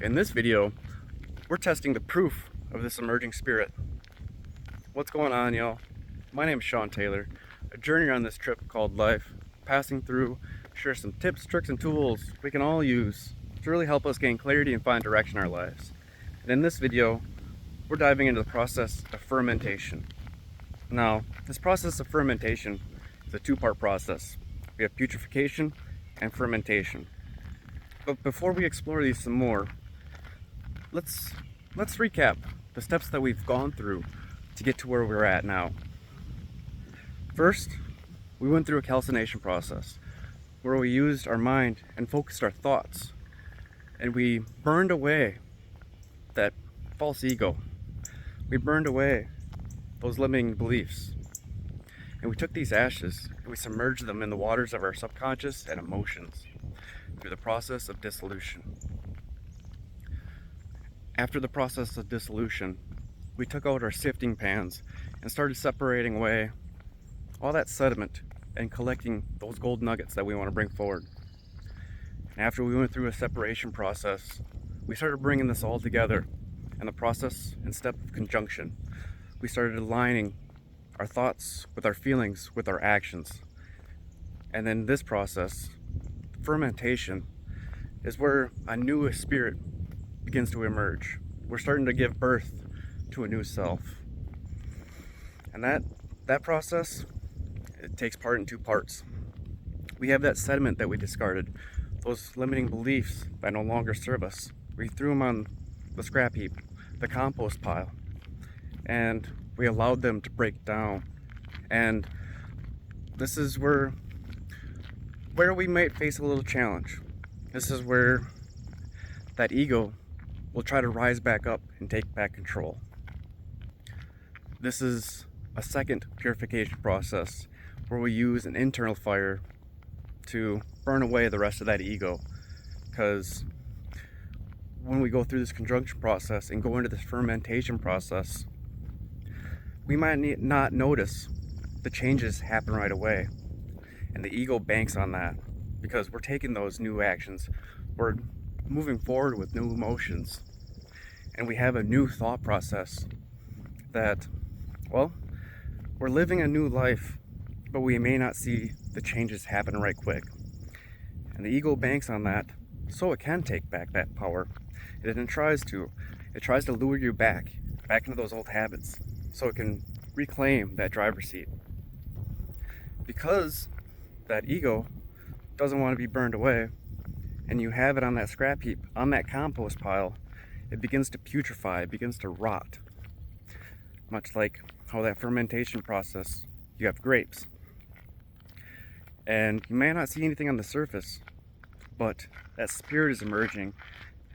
In this video, we're testing the proof of this emerging spirit. What's going on, y'all? My name is Sean Taylor, a journey on this trip called life, passing through, share some tips, tricks, and tools we can all use to really help us gain clarity and find direction in our lives. And in this video, we're diving into the process of fermentation. Now, this process of fermentation is a two-part process. We have putrefaction and fermentation. But before we explore these some more, let's recap the steps that we've gone through to get to where we're at now. First, we went through a calcination process where we used our mind and focused our thoughts, and we burned away that false ego. We burned away those limiting beliefs, and we took these ashes and we submerged them in the waters of our subconscious and emotions through the process of dissolution. After the process of dissolution, we took out our sifting pans and started separating away all that sediment and collecting those gold nuggets that we want to bring forward. And after we went through a separation process, we started bringing this all together in the process and step of conjunction. We started aligning our thoughts with our feelings, with our actions. And then this process, fermentation, is where a new spirit begins to emerge. We're starting to give birth to a new self. And that process, it takes part in two parts. We have that sediment that we discarded, those limiting beliefs that no longer serve us. We threw them on the scrap heap, the compost pile, and we allowed them to break down. And this is where we might face a little challenge. This is where that ego will try to rise back up and take back control. This is a second purification process where we use an internal fire to burn away the rest of that ego. Because when we go through this conjunction process and go into this fermentation process, we might not notice the changes happen right away. And the ego banks on that because we're taking those new actions. We're moving forward with new emotions, and we have a new thought process that, well, we're living a new life, but we may not see the changes happen right quick. And the ego banks on that so it can take back that power. It tries to lure you back into those old habits so it can reclaim that driver's seat. Because that ego doesn't want to be burned away, and you have it on that scrap heap, on that compost pile, it begins to putrefy, it begins to rot. Much like how that fermentation process, you have grapes. And you may not see anything on the surface, but that spirit is emerging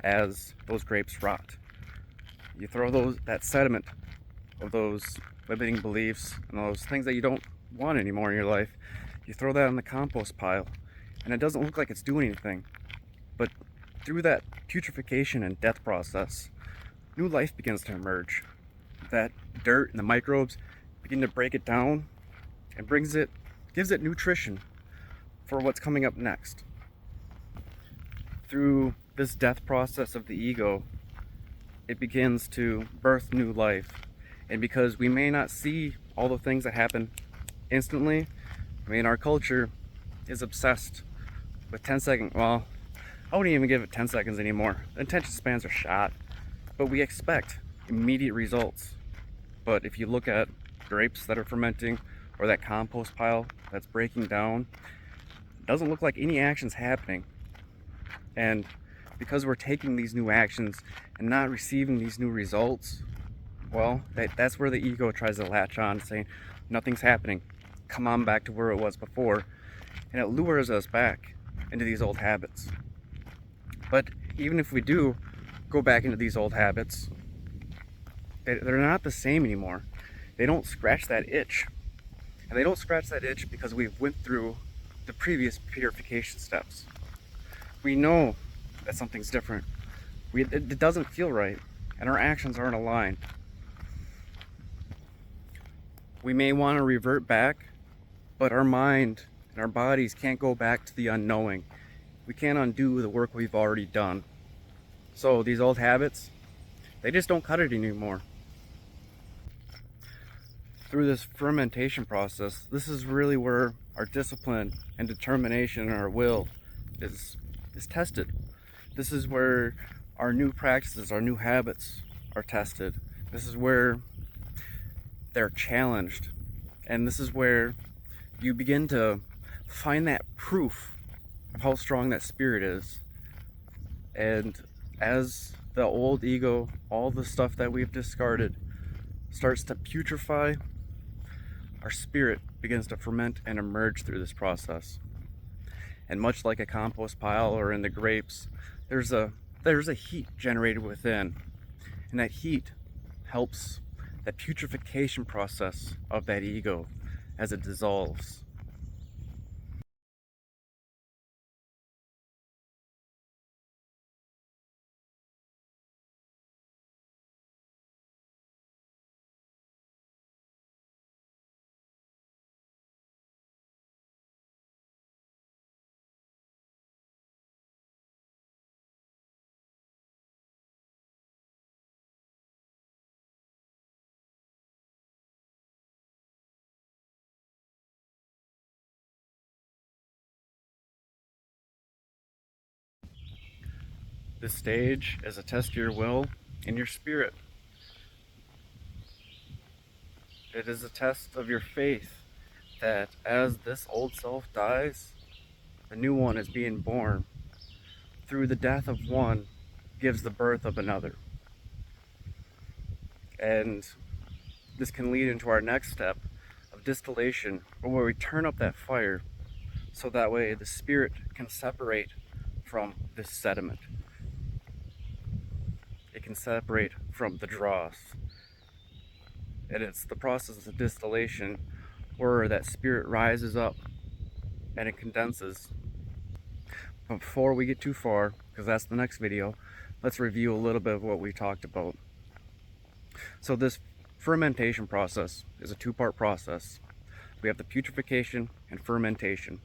as those grapes rot. You throw that sediment of those limiting beliefs and those things that you don't want anymore in your life, you throw that on the compost pile, and it doesn't look like it's doing anything. But through that putrefaction and death process, new life begins to emerge. That dirt and the microbes begin to break it down and gives it nutrition for what's coming up next. Through this death process of the ego, it begins to birth new life. And because we may not see all the things that happen instantly, our culture is obsessed with 10-second, well, I wouldn't even give it 10 seconds anymore. The attention spans are shot, but we expect immediate results. But if you look at grapes that are fermenting or that compost pile that's breaking down, it doesn't look like any action's happening. And because we're taking these new actions and not receiving these new results, well, that's where the ego tries to latch on, saying nothing's happening, come on back to where it was before, and it lures us back into these old habits. But even if we do go back into these old habits, they're not the same anymore. They don't scratch that itch. And they don't scratch that itch because we've went through the previous purification steps. We know that something's different. It doesn't feel right, and our actions aren't aligned. We may want to revert back, but our mind and our bodies can't go back to the unknowing. We can't undo the work we've already done. So these old habits, they just don't cut it anymore. Through this fermentation process, this is really where our discipline and determination and our will is tested. This is where our new practices, our new habits are tested. This is where they're challenged. And this is where you begin to find that proof of how strong that spirit is. And as the old ego, all the stuff that we've discarded, starts to putrefy, our spirit begins to ferment and emerge through this process. And much like a compost pile or in the grapes, there's a heat generated within, and that heat helps the putrefaction process of that ego as it dissolves. This stage is a test of your will and your spirit. It is a test of your faith that as this old self dies, a new one is being born. Through the death of one gives the birth of another. And this can lead into our next step of distillation, where we turn up that fire so that way the spirit can separate from this sediment. It can separate from the dross. And it's the process of distillation where that spirit rises up and it condenses. But before we get too far, because that's the next video, let's review a little bit of what we talked about. So this fermentation process is a two-part process. We have the putrefaction and fermentation.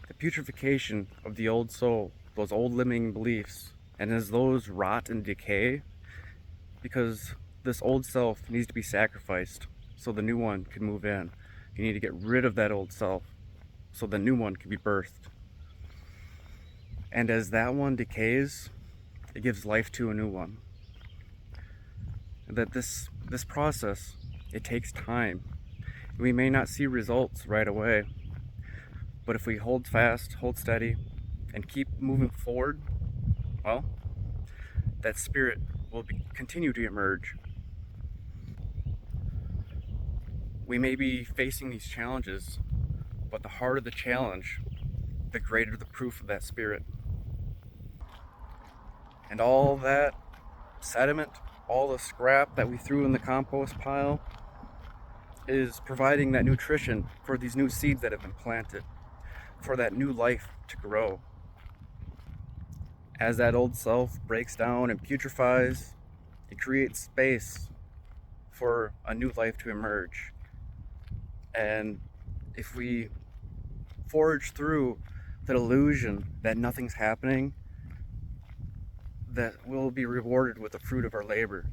The putrefaction of the old soul, those old limiting beliefs, and as those rot and decay, because this old self needs to be sacrificed so the new one can move in. You need to get rid of that old self so the new one can be birthed. And as that one decays, it gives life to a new one. That this process, it takes time. We may not see results right away, but if we hold fast, hold steady, and keep moving forward, well, that spirit will continue to emerge. We may be facing these challenges, but the harder the challenge, the greater the proof of that spirit. And all that sediment, all the scrap that we threw in the compost pile is providing that nutrition for these new seeds that have been planted, for that new life to grow. As that old self breaks down and putrefies, it creates space for a new life to emerge. And if we forge through the illusion that nothing's happening, that we'll be rewarded with the fruit of our labor.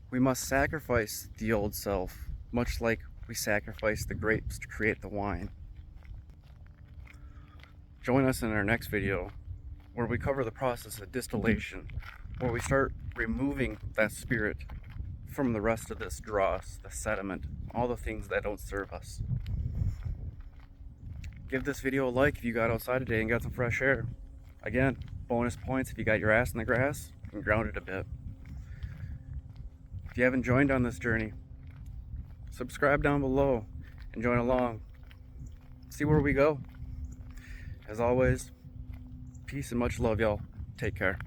We must sacrifice the old self, much like we sacrifice the grapes to create the wine. Join us in our next video, where we cover the process of distillation, where we start removing that spirit from the rest of this dross, the sediment, all the things that don't serve us. Give this video a like if you got outside today and got some fresh air. Again, bonus points if you got your ass in the grass and grounded a bit. If you haven't joined on this journey, subscribe down below and join along. See where we go. As always, peace and much love, y'all. Take care.